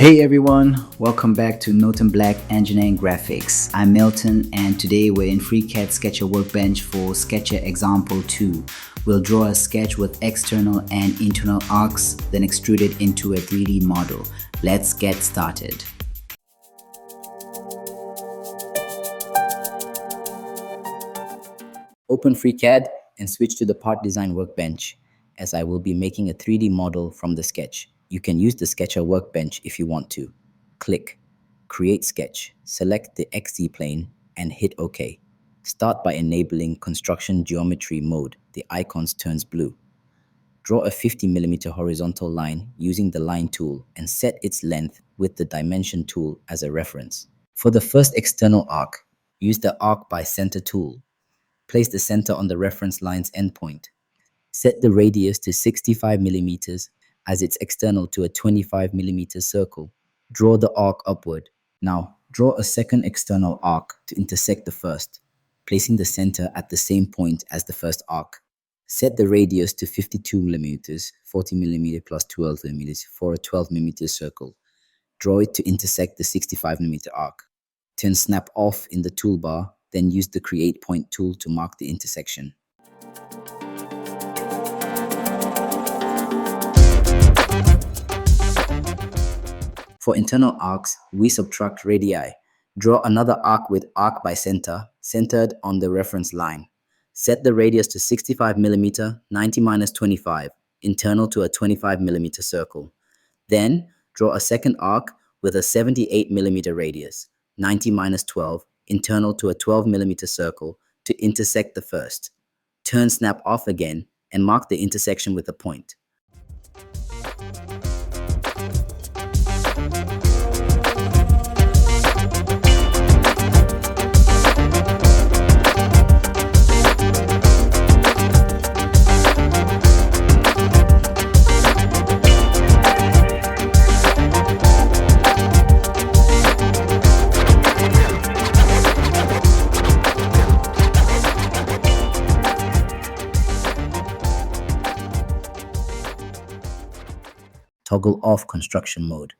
Hey everyone, welcome back to Milton Black Engineering Graphics. I'm Milton and today we're in Freecad Sketcher Workbench for Sketcher Example 2. We'll draw a sketch with external and internal arcs, then extrude it into a 3D model. Let's get started. Open Freecad and switch to the Part Design Workbench, as I will be making a 3D model from the sketch. You can use the Sketcher Workbench if you want to. Click Create Sketch, select the XZ plane and hit OK. Start by enabling Construction Geometry mode. The icons turns blue. Draw a 50mm horizontal line using the Line tool and set its length with the Dimension tool as a reference. For the first external arc, use the Arc by Center tool. Place the center on the reference line's endpoint. Set the radius to 65mm as it's external to a 25mm circle. Draw the arc upward. Now, draw a second external arc to intersect the first, placing the center at the same point as the first arc. Set the radius to 52mm, 40mm plus 12mm for a 12mm circle. Draw it to intersect the 65mm arc. Turn Snap off in the toolbar, then use the Create Point tool to mark the intersection. For internal arcs, we subtract radii. Draw another arc with Arc by Center, centered on the reference line. Set the radius to 65mm, 90 minus 25, internal to a 25mm circle. Then, draw a second arc with a 78mm radius, 90 minus 12, internal to a 12mm circle to intersect the first. Turn Snap off again and mark the intersection with a point. Toggle off construction mode.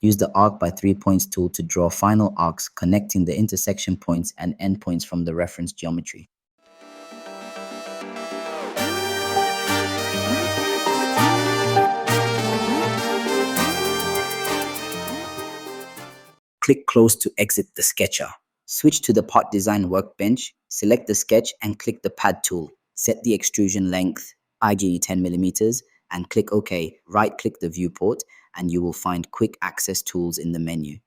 Use the Arc by 3 points tool to draw final arcs connecting the intersection points and endpoints from the reference geometry. Click Close to exit the sketcher. Switch to the Part Design Workbench, select the sketch and click the Pad tool. Set the extrusion length, IG 10mm, and click OK. Right-click the viewport and you will find Quick Access tools in the menu.